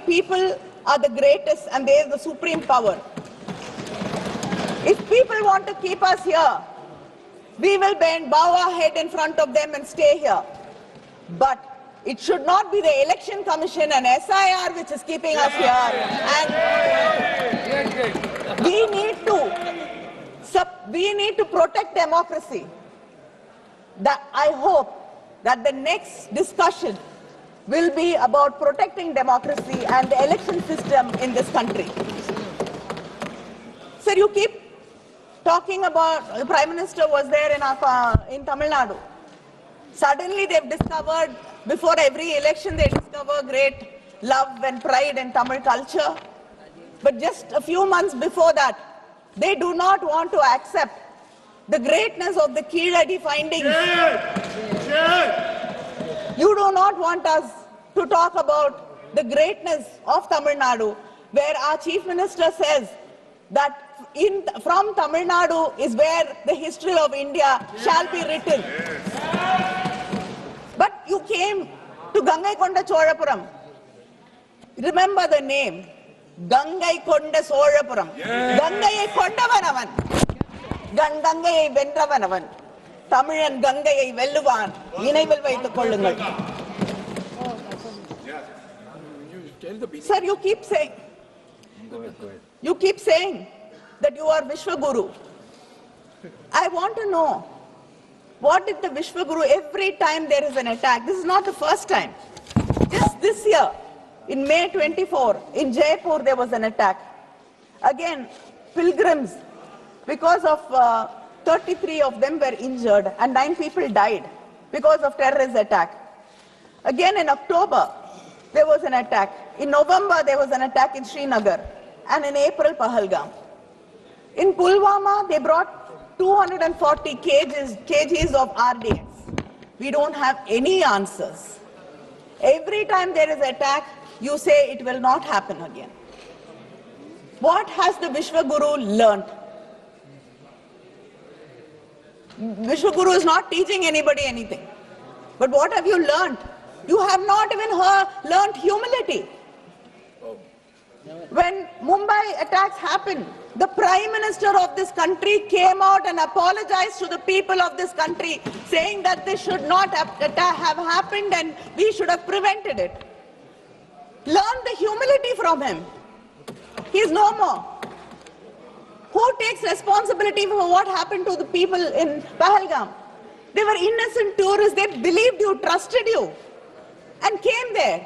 people are the greatest and they are the supreme power. If people want to keep us here, we will bow our head in front of them and stay here. But it should not be the Election Commission and SIR which is keeping us here. And we need to protect democracy. I hope that the next discussion will be about protecting democracy and the election system in this country. Sir, you keep talking about the Prime Minister was there in Tamil Nadu. Suddenly they've discovered, before every election they discover great love and pride in Tamil culture. But just a few months before that, they do not want to accept the greatness of the Keeladi findings. You do not want us to talk about the greatness of Tamil Nadu, where our Chief Minister says that from Tamil Nadu is where the history of India shall be written. But you came to Gangaikonda Cholapuram. Remember the name. Gangaikonda Cholapuram. Gangaiயை கொண்டவனவன். Gangaiயை வென்றவனவன். தமிழன் கங்கையை வெல்லுவான். நினைவில் வைத்துக் கொள்ளுங்கள். Sir, you keep saying. You keep saying that you are Vishwaguru. I want to know, what did the Vishwaguru, every time there is an attack, this is not the first time. Just this year, in May 24, in Jaipur, there was an attack. Again, pilgrims, because of 33 of them were injured and 9 people died because of terrorist attack. Again, in October, there was an attack. In November, there was an attack in Srinagar. And in April, Pahalgam. In Pulwama, they brought 240 kgs of RDX. We don't have any answers. Every time there is an attack, you say it will not happen again. What has the Vishwaguru learnt? Vishwaguru is not teaching anybody anything. But what have you learnt? You have not even learnt humility. When Mumbai attacks happened, the Prime Minister of this country came out and apologized to the people of this country, saying that this should not have happened and we should have prevented it. Learn the humility from him. He is no more. Who takes responsibility for what happened to the people in Pahalgam? They were innocent tourists. They believed you, trusted you, and came there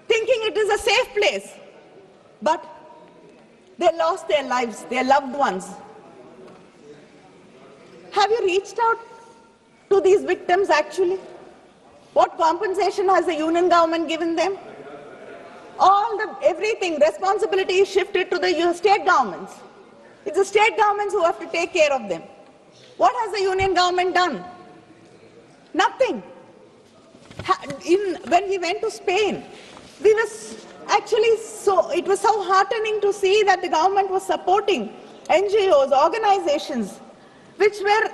thinking it is a safe place. But they lost their lives, their loved ones. Have you reached out to these victims actually? What compensation has the union government given them? Everything, responsibility is shifted to the state governments. It's the state governments who have to take care of them. What has the union government done? Nothing. When we went to Spain, it was so heartening to see that the government was supporting NGOs, organizations, which were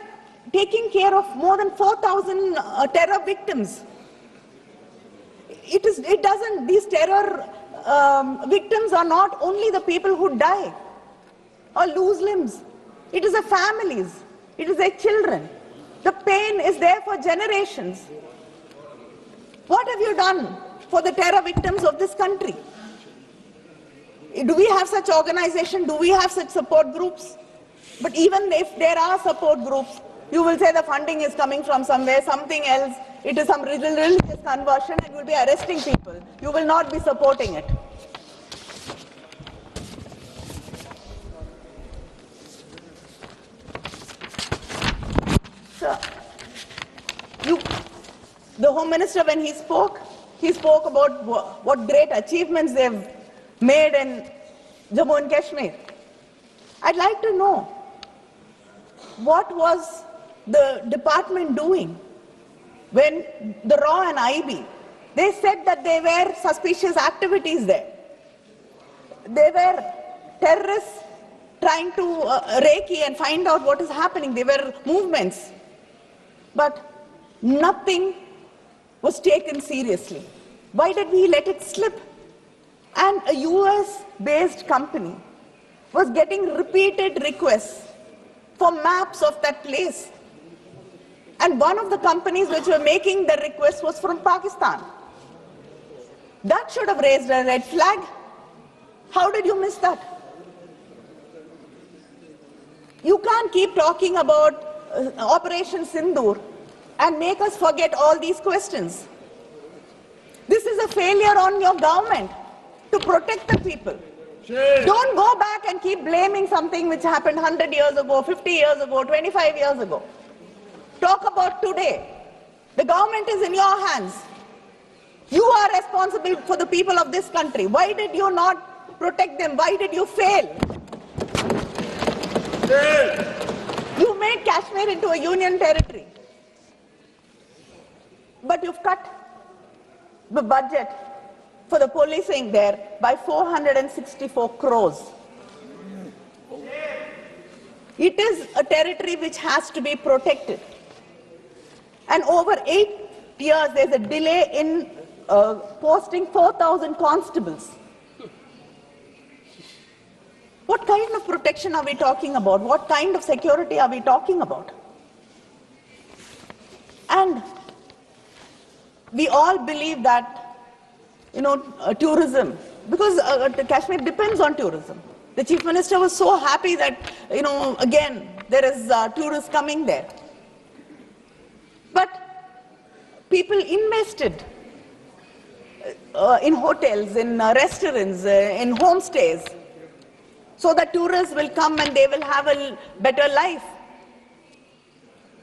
taking care of more than 4,000 terror victims. These terror victims are not only the people who die or lose limbs. It is the families. It is their children. The pain is there for generations. What have you done for the terror victims of this country? Do we have such organizations? Do we have such support groups? But even if there are support groups, you will say the funding is coming from somewhere, something else. It is some religious conversion and you will be arresting people. You will not be supporting it. So, the Home Minister, when he spoke about what great achievements they've made in Jammu and Kashmir. I'd like to know, what was the department doing when the RAW and IB, they said that there were suspicious activities there. They were terrorists trying to recce and find out what is happening. There were movements. But nothing was taken seriously. Why did we let it slip? US-based company was getting repeated requests for maps of that place. And one of the companies which were making the request was from Pakistan. That should have raised a red flag. How did you miss that? You can't keep talking about Operation Sindoor and make us forget all these questions. This is a failure on your government to protect the people. Sure. Don't go back and keep blaming something which happened 100 years ago, 50 years ago, 25 years ago. Talk about today. The government is in your hands. You are responsible for the people of this country. Why did you not protect them? Why did you fail? Sure. You made Kashmir into a union territory. But you've cut the budget for the policing there by 464 crores. It is a territory which has to be protected. And over 8 years, there's a delay in posting 4,000 constables. What kind of protection are we talking about? What kind of security are we talking about? And we all believe that, tourism, because Kashmir depends on tourism. The Chief Minister was so happy that, again, there is tourists coming there. But people invested in hotels, in restaurants, in homestays, so that tourists will come and they will have a better life.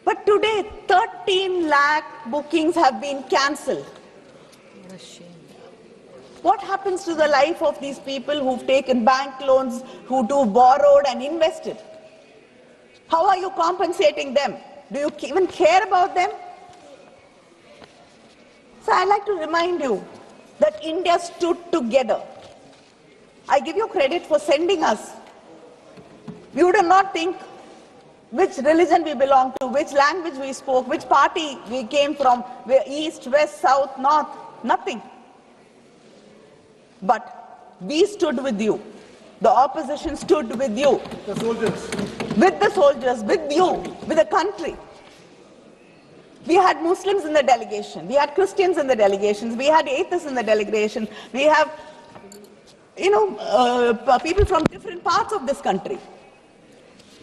But today, 13 lakh bookings have been cancelled. What a shame. What happens to the life of these people who've taken bank loans, who borrowed and invested? How are you compensating them? Do you even care about them? So I'd like to remind you that India stood together. I give you credit for sending us. You do not think which religion we belong to, which language we spoke, which party we came from, where east, west, south, north, nothing. But we stood with you. The opposition stood with you. The soldiers. With the soldiers, with you, with the country. We had Muslims in the delegation. We had Christians in the delegations. We had atheists in the delegation. We have, people from different parts of this country.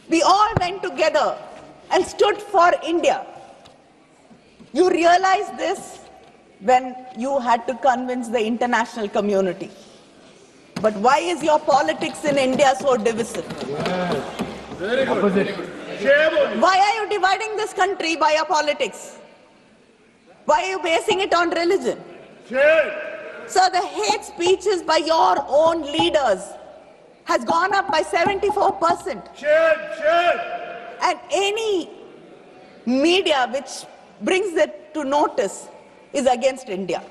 We all went together and stood for India. You realized this when you had to convince the international community. But why is your politics in India so divisive? Yes. Very good. Why are you dividing this country by your politics? Why are you basing it on religion? Sure. So the hate speeches by your own leaders has gone up by 74%. Sure. And any media which brings it to notice is against India.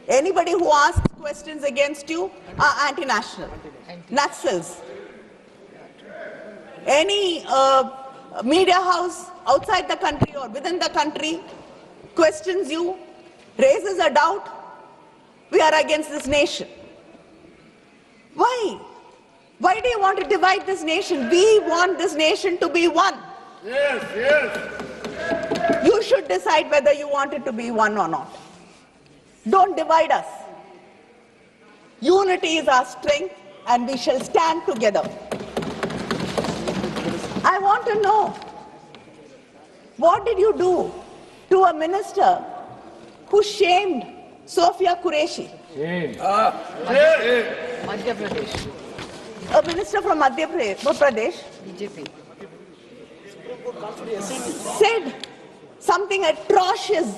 Anybody who asks questions against you are anti-national, Naxals. Any media house outside the country or within the country questions you, raises a doubt, we are against this nation. Why? Why do you want to divide this nation? We want this nation to be one. Yes. You should decide whether you want it to be one or not. Don't divide us. Unity is our strength, and we shall stand together. I want to know, what did you do to a minister who shamed Sophia Qureshi? Madhya Pradesh. A minister from Madhya Pradesh BJP. said something atrocious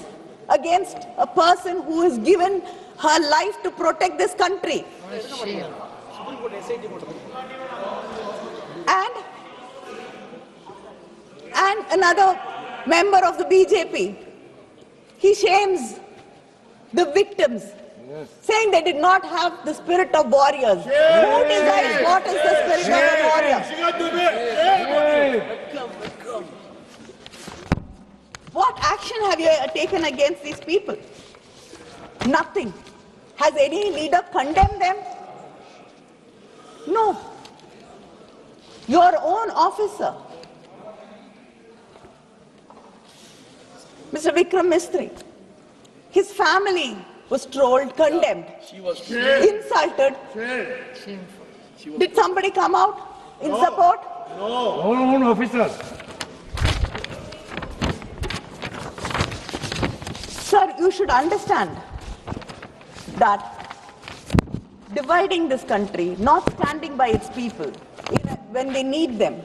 against a person who has given her life to protect this country. What a shame. And another member of the BJP, he shames the victims, saying they did not have the spirit of warriors. Who decides what is the spirit of a warrior? What action have you taken against these people? Nothing. Has any leader condemned them? No. Your own officer, Mr. Vikram Mistry, his family was trolled, condemned, insulted. Shameful. Did somebody come out in support? Own officer. Sir, you should understand that dividing this country, not standing by its people when they need them,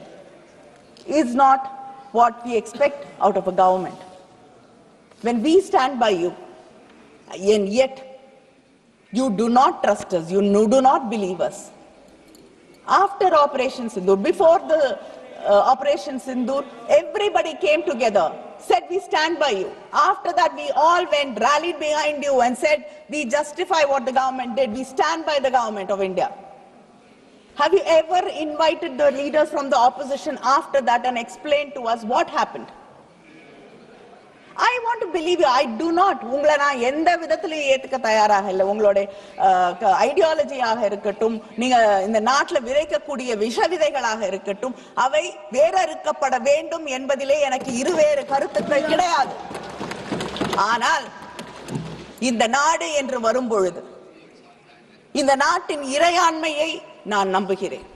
is not what we expect out of a government. When we stand by you, and yet you do not trust us, you do not believe us. After Operation Sindoor, before the Operation Sindoor, everybody came together, said we stand by you. After that, we all went, rallied behind you and said we justify what the government did. We stand by the government of India. Have you ever invited the leaders from the opposition after that and explained to us what happened? I want to believe you. I do not. உங்களை நான் எந்த விதத்திலும் ஏத்துக்க தயாராக இல்லை. உங்களுடைய ஐடியாலஜியாக இருக்கட்டும், நீங்க இந்த நாட்டில் விதைக்கக்கூடிய விஷ விதைகளாக இருக்கட்டும், அவை வேறறுக்கப்பட வேண்டும் என்பதிலே எனக்கு இருவேறு கருத்துக்கள் கிடையாது. ஆனால் இந்த நாடு என்று வரும் பொழுது இந்த நாட்டின் இறையாண்மையை நான் நம்புகிறேன்.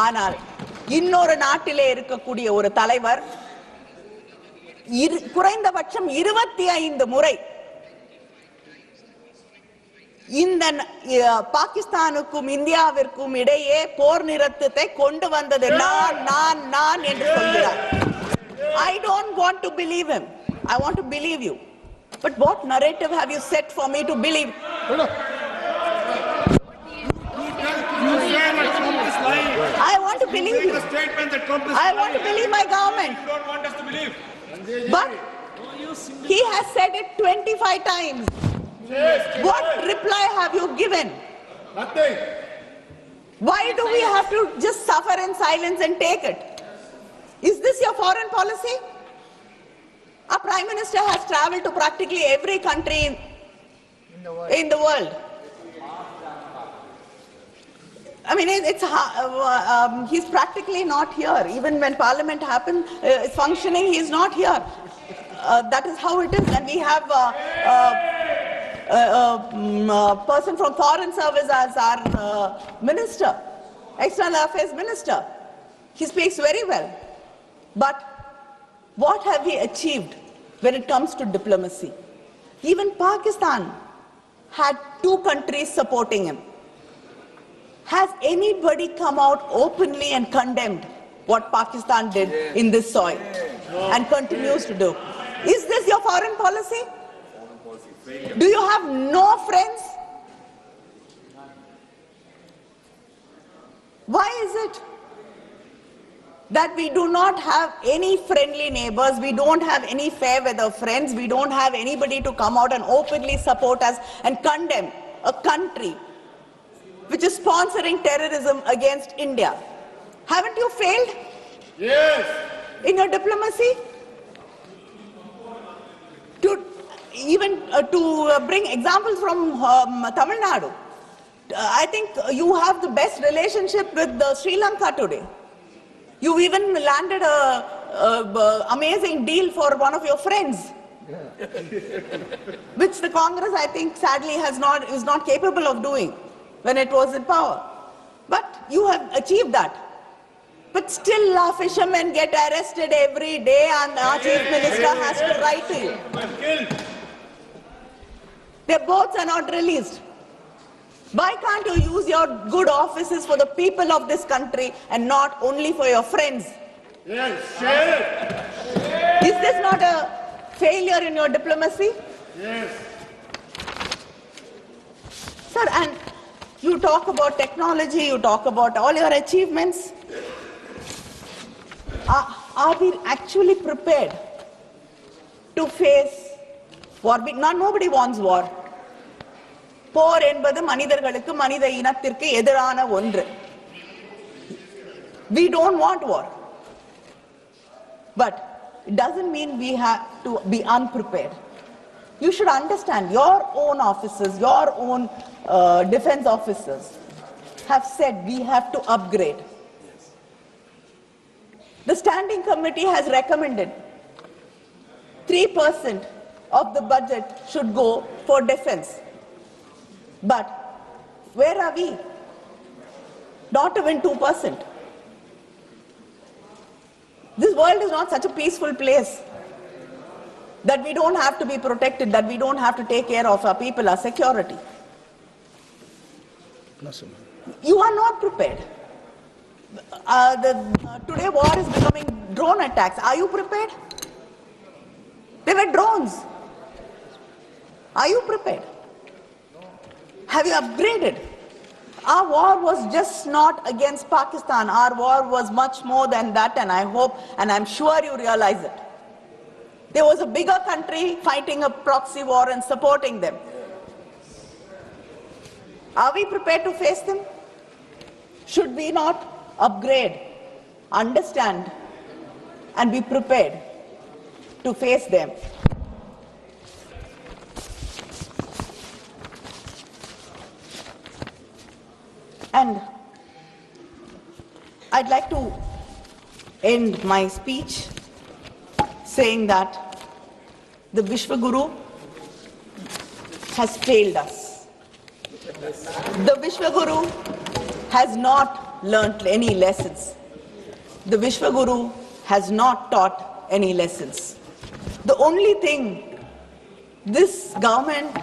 ஆனால் இன்னொரு நாட்டிலே இருக்கக்கூடிய ஒரு தலைவர் குறைந்தபட்சம் 25 முறை இந்த பாகிஸ்தானுக்கும் இந்தியாவிற்கும் இடையே போர் நிறுத்தத்தை கொண்டு வந்தது நான் என்று சொல்கிறார். I don't want to believe him. I want to believe you. But what narrative have you set for me to believe? I want to believe you. I want to believe my government. You don't want us to believe. But he has said it 25 times. What reply have you given? Nothing. Why do we have to just suffer in silence and take it? Is this your foreign policy? Our Prime Minister has traveled to practically every country in the world. I mean, he's practically not here. Even when Parliament is functioning, he's not here. That is how it is. And we have a person from Foreign Service as our minister, External Affairs Minister. He speaks very well. But what have we achieved when it comes to diplomacy? Even Pakistan had 2 countries supporting him. Has anybody come out openly and condemned what Pakistan did in this soil and continues to do? Is this your foreign policy? Do you have no friends? Why is it that we do not have any friendly neighbors, we don't have any fair weather friends, we don't have anybody to come out and openly support us and condemn a country which is sponsoring terrorism against India? Haven't you failed? Yes. In your diplomacy? To bring examples from Tamil Nadu. I think you have the best relationship with Sri Lanka today. You even landed a amazing deal for one of your friends, which the Congress, I think, sadly is not capable of doing when it was in power. But you have achieved that. But still our fishermen get arrested every day and our chief minister has to write to you. Their boats are not released. Why can't you use your good offices for the people of this country and not only for your friends? Yes, share. Is this not a failure in your diplomacy? Yes. Sir, and you talk about technology, you talk about all your achievements. Are we actually prepared to face war? Nobody wants war. போர் என்பது மனிதர்களுக்கு மனித இனத்திற்கு எதிரான ஒன்று. We don't want war. But it doesn't mean we have to be unprepared. You should understand your own officers, your own defense officers have said we have to upgrade. The standing committee has recommended 3% of the budget should go for defense. But where are we? Not even 2%. This world is not such a peaceful place that we don't have to be protected, that we don't have to take care of our people, our security. You are not prepared. Today war is becoming drone attacks. Are you prepared? They were drones. Are you prepared? Have you upgraded? Our war was just not against Pakistan. Our war was much more than that, and I hope and I'm sure you realize it. There was a bigger country fighting a proxy war and supporting them. Are we prepared to face them? Should we not upgrade, understand, and be prepared to face them? And I'd like to end my speech saying that the Vishwaguru has failed us. The Vishwaguru has not learnt any lessons. The Vishwaguru has not taught any lessons. The only thing this government,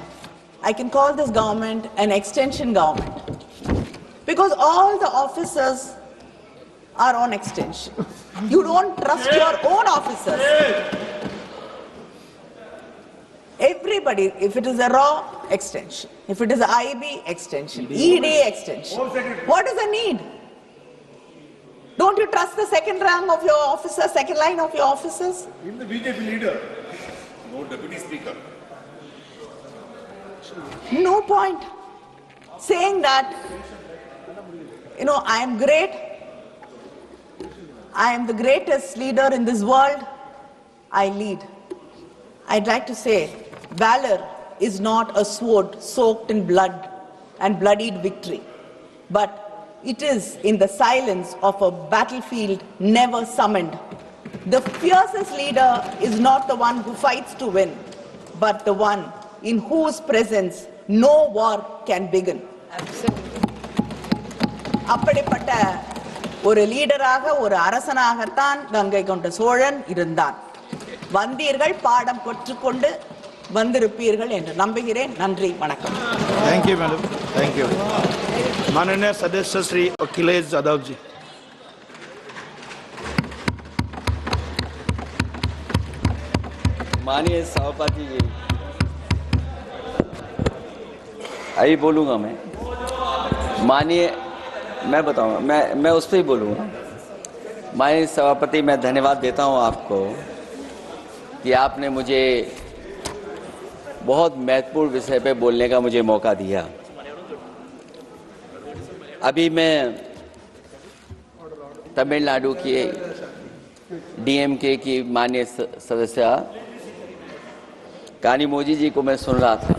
I can call this government an extension government, because all the officers are on extension. You don't trust your own officers. Everybody, if it is a RAW, extension. If it is a IB, extension. ED, extension. What is the need? Don't you trust the second rank of your officers, second line of your officers? Even the BJP leader. No deputy speaker. No point saying that, I am great. I am the greatest leader in this world. I lead. I'd like to say, valor is not a sword soaked in blood and bloodied victory, but it is in the silence of a battlefield never summoned. The fiercest leader is not the one who fights to win, but the one in whose presence no war can begin. அப்படிப்பட்ட ஒரு லீடராக, ஒரு அரசனாகத்தான் கங்கை கொண்ட சோழன் இருந்தான். வந்தீர்கள், பாடம் கற்றுக்கொண்டு வந்திருப்பீர்கள் என்று நம்புகிறேன். நன்றி, வணக்கம். Thank you, madam. Thank you. माननीय सदस्य श्री अखिलेश यादव जी. माननीय सभापति जी, अभी बोलूंगा मैं. मैं बताऊंगा, मैं उस पर ही बोलूंगा. माननीय सभापति, मैं धन्यवाद देता हूं आपको कि आपने मुझे बहुत महत्वपूर्ण विषय पे बोलने का मुझे मौका दिया. अभी मैं तमिलनाडु की DMK की माननीय सदस्य कानिमोझी जी को मैं सुन रहा था.